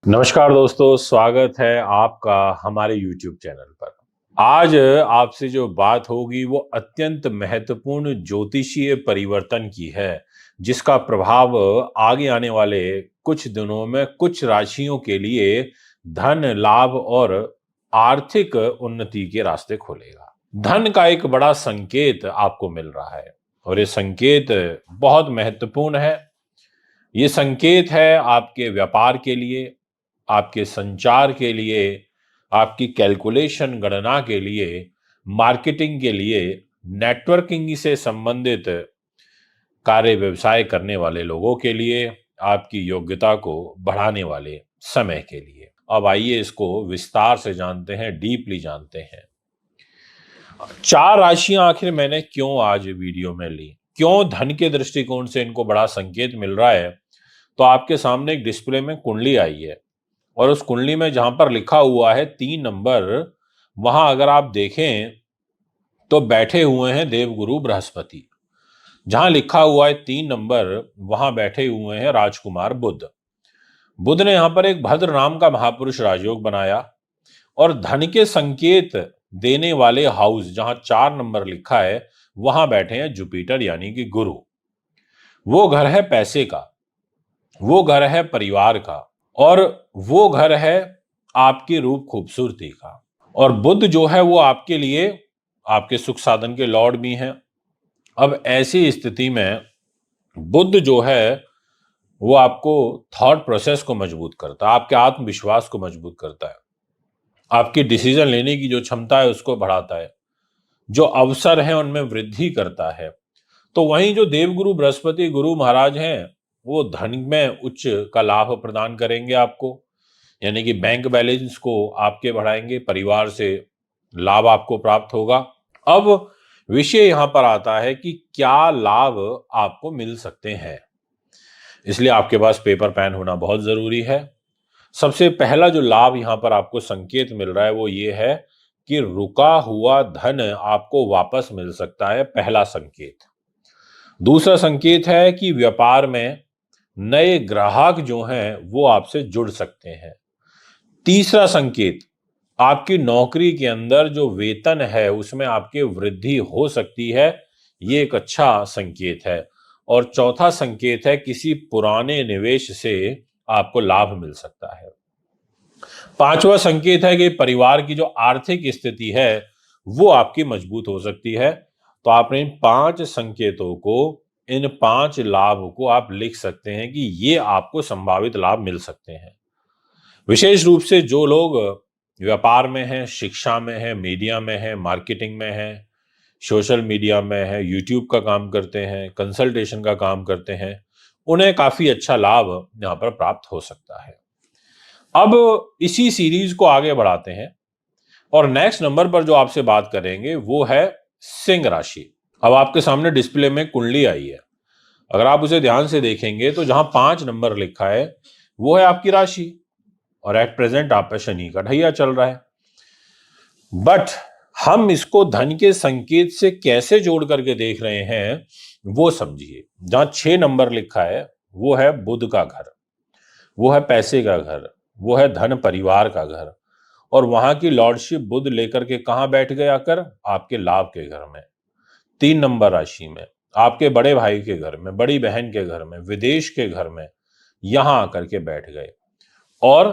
नमस्कार दोस्तों, स्वागत है आपका हमारे YouTube चैनल पर। आज आपसे जो बात होगी वो अत्यंत महत्वपूर्ण ज्योतिषीय परिवर्तन की है, जिसका प्रभाव आगे आने वाले कुछ दिनों में कुछ राशियों के लिए धन लाभ और आर्थिक उन्नति के रास्ते खोलेगा। धन का एक बड़ा संकेत आपको मिल रहा है और ये संकेत बहुत महत्वपूर्ण है। ये संकेत है आपके व्यापार के लिए, आपके संचार के लिए, आपकी कैलकुलेशन गणना के लिए, मार्केटिंग के लिए, नेटवर्किंग से संबंधित कार्य व्यवसाय करने वाले लोगों के लिए, आपकी योग्यता को बढ़ाने वाले समय के लिए। अब आइए इसको विस्तार से जानते हैं, डीपली जानते हैं। 4 राशियां आखिर मैंने क्यों आज वीडियो में ली, क्यों धन के दृष्टिकोण से इनको बड़ा संकेत मिल रहा है। तो आपके सामने एक डिस्प्ले में कुंडली आई है और उस कुंडली में जहां पर लिखा हुआ है 3 नंबर, वहां अगर आप देखें तो बैठे हुए हैं देवगुरु बृहस्पति। जहां लिखा हुआ है 3 नंबर, वहां बैठे हुए हैं राजकुमार बुध। बुध ने यहां पर एक भद्र नाम का महापुरुष राजयोग बनाया और धन के संकेत देने वाले हाउस जहां 4 नंबर लिखा है, वहां बैठे हैं जुपिटर यानी कि गुरु। वो घर है पैसे का, वो घर है परिवार का और वो घर है आपकी रूप खूबसूरती का। और बुध जो है वो आपके लिए आपके सुख साधन के लॉर्ड भी हैं। अब ऐसी स्थिति में बुध जो है वो आपको थॉट प्रोसेस को मजबूत करता है, आपके आत्मविश्वास को मजबूत करता है, आपकी डिसीजन लेने की जो क्षमता है उसको बढ़ाता है, जो अवसर है उनमें वृद्धि करता है। तो वहीं जो देवगुरु बृहस्पति गुरु महाराज हैं, वो धन में उच्च का लाभ प्रदान करेंगे आपको, यानी कि बैंक बैलेंस को आपके बढ़ाएंगे, परिवार से लाभ आपको प्राप्त होगा। अब विषय यहां पर आता है कि क्या लाभ आपको मिल सकते हैं, इसलिए आपके पास पेपर पेन होना बहुत जरूरी है। सबसे पहला जो लाभ यहां पर आपको संकेत मिल रहा है वो ये है कि रुका हुआ धन आपको वापस मिल सकता है, पहला संकेत। दूसरा संकेत है कि व्यापार में नए ग्राहक जो हैं वो आपसे जुड़ सकते हैं। तीसरा संकेत, आपकी नौकरी के अंदर जो वेतन है उसमें आपकी वृद्धि हो सकती है, ये एक अच्छा संकेत है। और चौथा संकेत है किसी पुराने निवेश से आपको लाभ मिल सकता है। पांचवा संकेत है कि परिवार की जो आर्थिक स्थिति है वो आपकी मजबूत हो सकती है। तो आपने इन 5 संकेतों को, इन 5 लाभ को आप लिख सकते हैं कि ये आपको संभावित लाभ मिल सकते हैं। विशेष रूप से जो लोग व्यापार में हैं, शिक्षा में हैं, मीडिया में हैं, मार्केटिंग में हैं, सोशल मीडिया में हैं, यूट्यूब का काम करते हैं, कंसल्टेशन का काम करते हैं, उन्हें काफी अच्छा लाभ यहाँ पर प्राप्त हो सकता है। अब इसी सीरीज को आगे बढ़ाते हैं और नेक्स्ट नंबर पर जो आपसे बात करेंगे वो है सिंह राशि। अब आपके सामने डिस्प्ले में कुंडली आई है, अगर आप उसे ध्यान से देखेंगे तो जहां 5 नंबर लिखा है वो है आपकी राशि और एट प्रेजेंट आप पे शनि का ढैया चल रहा है। बट हम इसको धन के संकेत से कैसे जोड़ करके देख रहे हैं वो समझिए। जहां 6 नंबर लिखा है वो है बुध का घर, वो है पैसे का घर, वो है धन परिवार का घर और वहां की लॉर्डशिप बुध लेकर के कहां बैठ गए आकर, आपके लाभ के घर में। 3 नंबर राशि में, आपके बड़े भाई के घर में, बड़ी बहन के घर में, विदेश के घर में यहां आकर के बैठ गए। और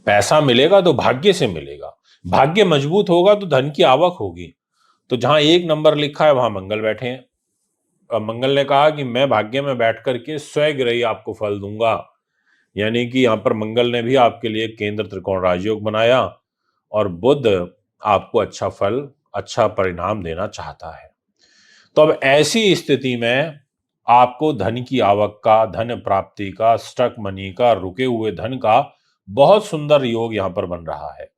पैसा मिलेगा तो भाग्य से मिलेगा, भाग्य मजबूत होगा तो धन की आवक होगी। तो जहां 1 नंबर लिखा है वहां मंगल बैठे हैं। अब मंगल ने कहा कि मैं भाग्य में बैठ करके स्वग्रही आपको फल दूंगा, यानी कि यहां पर मंगल ने भी आपके लिए केंद्र त्रिकोण राजयोग बनाया और बुध आपको अच्छा फल, अच्छा परिणाम देना चाहता है। तो अब ऐसी स्थिति में आपको धन की आवक का, धन प्राप्ति का, स्टक मनी का, रुके हुए धन का बहुत सुंदर योग यहां पर बन रहा है,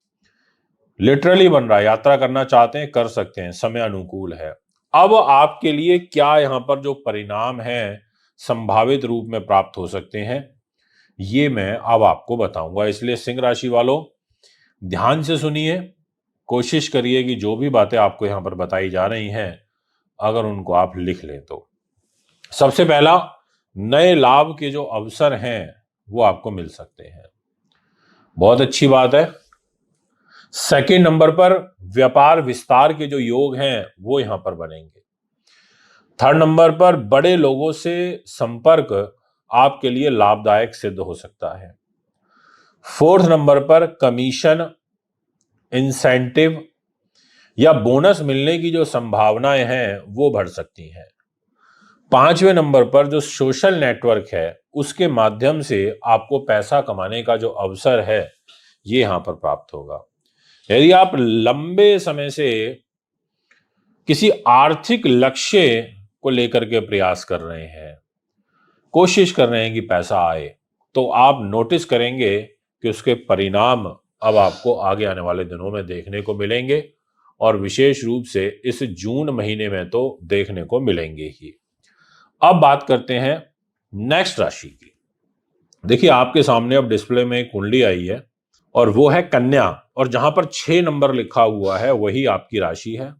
लिटरली बन रहा है। यात्रा करना चाहते हैं कर सकते हैं, समय अनुकूल है। अब आपके लिए क्या यहां पर जो परिणाम है संभावित रूप में प्राप्त हो सकते हैं, ये मैं अब आपको बताऊंगा। इसलिए सिंह राशि वालों ध्यान से सुनिए, कोशिश करिए कि जो भी बातें आपको यहां पर बताई जा रही हैं अगर उनको आप लिख लें तो। सबसे पहला, नए लाभ के जो अवसर हैं वो आपको मिल सकते हैं। बहुत अच्छी बात है। सेकंड नंबर पर व्यापार विस्तार के जो योग हैं वो यहां पर बनेंगे। थर्ड नंबर पर बड़े लोगों से संपर्क आपके लिए लाभदायक सिद्ध हो सकता है। फोर्थ नंबर पर कमीशन, इंसेंटिव या बोनस मिलने की जो संभावनाएं हैं वो बढ़ सकती हैं। पांचवें नंबर पर जो सोशल नेटवर्क है उसके माध्यम से आपको पैसा कमाने का जो अवसर है ये यहां पर प्राप्त होगा। यदि आप लंबे समय से किसी आर्थिक लक्ष्य को लेकर के प्रयास कर रहे हैं, कोशिश कर रहे हैं कि पैसा आए, तो आप नोटिस करेंगे कि उसके परिणाम अब आपको आगे आने वाले दिनों में देखने को मिलेंगे, और विशेष रूप से इस जून महीने में तो देखने को मिलेंगे ही। अब बात करते हैं नेक्स्ट राशि की। देखिए, आपके सामने अब डिस्प्ले में एक कुंडली आई है और वो है कन्या, और जहां पर 6 नंबर लिखा हुआ है वही आपकी राशि है,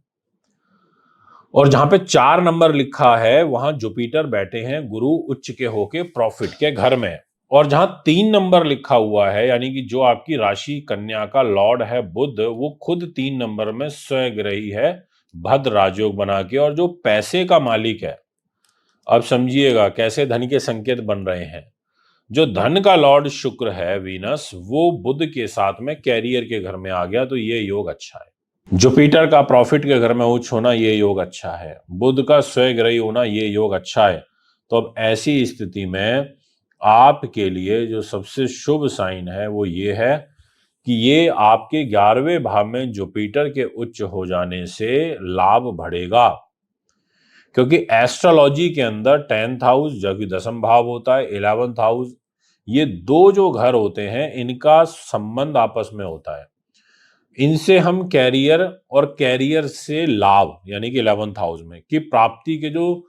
और जहां पे 4 नंबर लिखा है वहां जुपिटर बैठे हैं गुरु उच्च के होके प्रॉफिट के घर में, और जहां 3 नंबर लिखा हुआ है यानी कि जो आपकी राशि कन्या का लॉर्ड है बुध, वो खुद 3 नंबर में स्वग्रही है भद्र राजयोग बना के, और जो पैसे का मालिक है, अब समझिएगा कैसे धन के संकेत बन रहे हैं। जो धन का लॉर्ड शुक्र है वीनस, वो बुध के साथ में कैरियर के घर में आ गया, तो ये योग अच्छा है। जुपिटर का प्रॉफिट के घर में उच्च होना ये योग अच्छा है। बुध का स्वग्रही होना ये योग अच्छा है। तो अब ऐसी स्थिति में आपके लिए जो सबसे शुभ साइन है वो ये है कि ये आपके 11वें भाव में जुपिटर के उच्च हो जाने से लाभ बढ़ेगा, क्योंकि एस्ट्रोलॉजी के अंदर 10th हाउस जो कि 10th भाव होता है, 11th हाउस, ये दो जो घर होते हैं इनका संबंध आपस में होता है। इनसे हम कैरियर और कैरियर से लाभ यानी कि 11th हाउस में की प्राप्ति के जो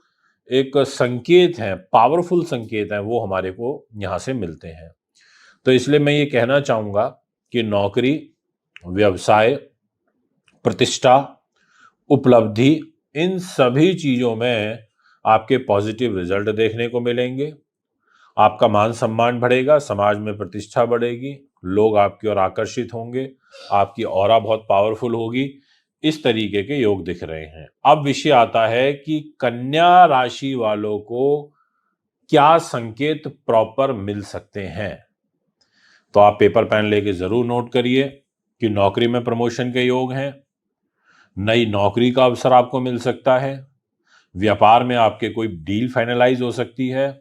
एक संकेत हैं, पावरफुल संकेत हैं, वो हमारे को यहां से मिलते हैं। तो इसलिए मैं ये कहना चाहूंगा कि नौकरी, व्यवसाय, प्रतिष्ठा, उपलब्धि, इन सभी चीजों में आपके पॉजिटिव रिजल्ट देखने को मिलेंगे। आपका मान सम्मान बढ़ेगा, समाज में प्रतिष्ठा बढ़ेगी, लोग आपकी ओर आकर्षित होंगे, आपकी ऑरा बहुत पावरफुल होगी। इस तरीके के योग दिख रहे हैं। अब विषय आता है कि कन्या राशि वालों को क्या संकेत प्रॉपर मिल सकते हैं। तो आप पेपर पेन लेके जरूर नोट करिए कि नौकरी में प्रमोशन के योग हैं, नई नौकरी का अवसर आपको मिल सकता है, व्यापार में आपके कोई डील फाइनलाइज हो सकती है,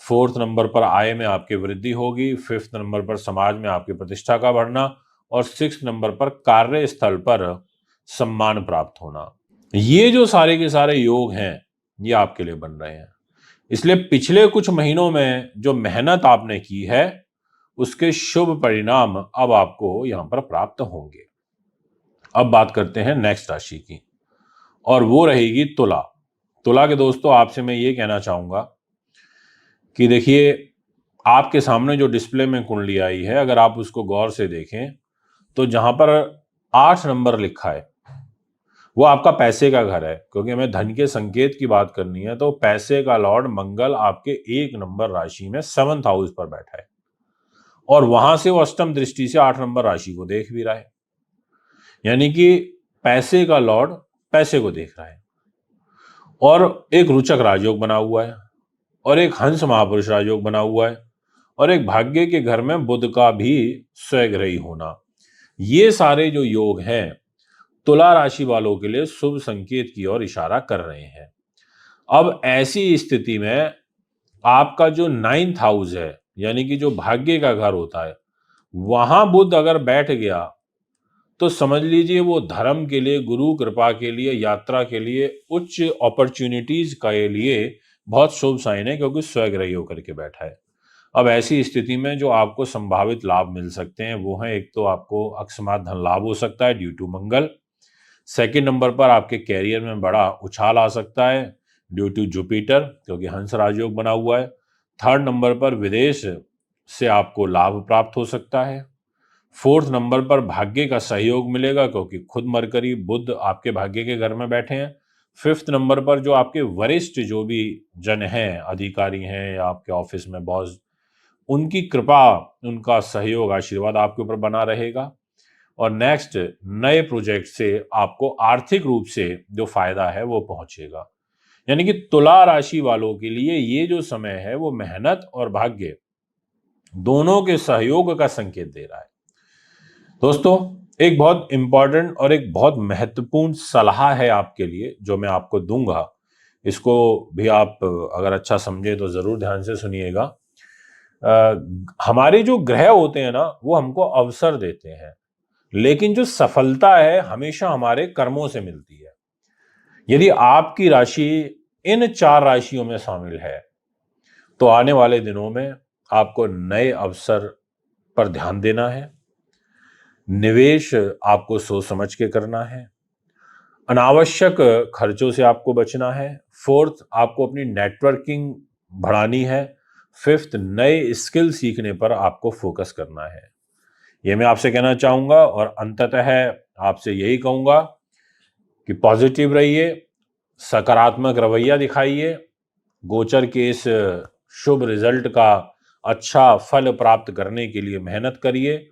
फोर्थ नंबर पर आय में आपकी वृद्धि होगी, फिफ्थ नंबर पर समाज में आपकी प्रतिष्ठा का बढ़ना, और सिक्स्थ नंबर पर कार्यस्थल पर सम्मान प्राप्त होना। ये जो सारे के सारे योग हैं ये आपके लिए बन रहे हैं। इसलिए पिछले कुछ महीनों में जो मेहनत आपने की है उसके शुभ परिणाम अब आपको यहां पर प्राप्त होंगे। अब बात करते हैं नेक्स्ट राशि की, और वो रहेगी तुला। तुला के दोस्तों, आपसे मैं ये कहना चाहूंगा कि देखिए, आपके सामने जो डिस्प्ले में कुंडली आई है, अगर आप उसको गौर से देखें तो जहां पर 8 नंबर लिखा है वो आपका पैसे का घर है, क्योंकि हमें धन के संकेत की बात करनी है। तो पैसे का लॉर्ड मंगल आपके 1 नंबर राशि में 7th हाउस पर बैठा है, और वहां से वो अष्टम दृष्टि से 8 नंबर राशि को देख भी रहा है, यानी कि पैसे का लॉर्ड पैसे को देख रहा है, और एक रुचक राजयोग बना हुआ है, और एक हंस महापुरुष राजयोग बना हुआ है, और एक भाग्य के घर में बुध का भी स्वग्रही होना। ये सारे जो योग हैं तुला राशि वालों के लिए शुभ संकेत की ओर इशारा कर रहे हैं। अब ऐसी स्थिति में आपका जो 9th हाउस है यानी कि जो भाग्य का घर होता है, वहां बुध अगर बैठ गया तो समझ लीजिए वो धर्म के लिए, गुरु कृपा के लिए, यात्रा के लिए, उच्च अपॉर्चुनिटीज के लिए बहुत शुभ साइन है, क्योंकि स्वग्रही होकर के बैठा है। अब ऐसी स्थिति में जो आपको संभावित लाभ मिल सकते हैं वो हैं, एक तो आपको अकस्मात धन लाभ हो सकता है due to Mangal. Second number पर आपके कैरियर में बड़ा उछाल आ सकता है ड्यू टू जुपिटर, क्योंकि हंस राजयोग बना हुआ है। थर्ड नंबर पर विदेश से आपको लाभ प्राप्त हो सकता है। फोर्थ नंबर पर भाग्य का सहयोग मिलेगा, क्योंकि खुद मरकरी बुध आपके भाग्य के घर में बैठे हैं। फिफ्थ नंबर पर जो आपके वरिष्ठ जो भी जन हैं, अधिकारी हैं या आपके ऑफिस में बॉस, उनकी कृपा, उनका सहयोग, आशीर्वाद आपके ऊपर बना रहेगा। और नेक्स्ट नए प्रोजेक्ट से आपको आर्थिक रूप से जो फायदा है वो पहुंचेगा। यानी कि तुला राशि वालों के लिए ये जो समय है वो मेहनत और भाग्य दोनों के सहयोग का संकेत दे रहा है। दोस्तों, एक बहुत इंपॉर्टेंट और एक बहुत महत्वपूर्ण सलाह है आपके लिए जो मैं आपको दूंगा। इसको भी आप अगर अच्छा समझे तो जरूर ध्यान से सुनिएगा। हमारे जो ग्रह होते हैं ना वो हमको अवसर देते हैं, लेकिन जो सफलता है हमेशा हमारे कर्मों से मिलती है। यदि आपकी राशि इन 4 राशियों में शामिल है तो आने वाले दिनों में आपको नए अवसर पर ध्यान देना है। निवेश आपको सोच समझ के करना है। अनावश्यक खर्चों से आपको बचना है। फोर्थ, आपको अपनी नेटवर्किंग बढ़ानी है। फिफ्थ, नए स्किल सीखने पर आपको फोकस करना है। ये मैं आपसे कहना चाहूंगा और अंततः आपसे यही कहूंगा कि पॉजिटिव रहिए, सकारात्मक रवैया दिखाइए। गोचर के इस शुभ रिजल्ट का अच्छा फल प्राप्त करने के लिए मेहनत करिए।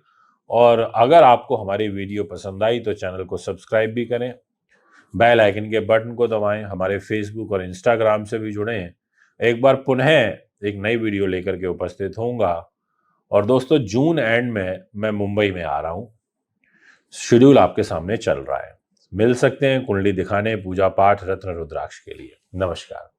और अगर आपको हमारी वीडियो पसंद आई तो चैनल को सब्सक्राइब भी करें, बेल आइकन के बटन को दबाएं, हमारे फेसबुक और इंस्टाग्राम से भी जुड़ें। एक बार पुनः एक नई वीडियो लेकर के उपस्थित होऊंगा। और दोस्तों, जून एंड में मैं मुंबई में आ रहा हूं। शेड्यूल आपके सामने चल रहा है। मिल सकते हैं कुंडली दिखाने, पूजा पाठ, रत्न रुद्राक्ष के लिए। नमस्कार।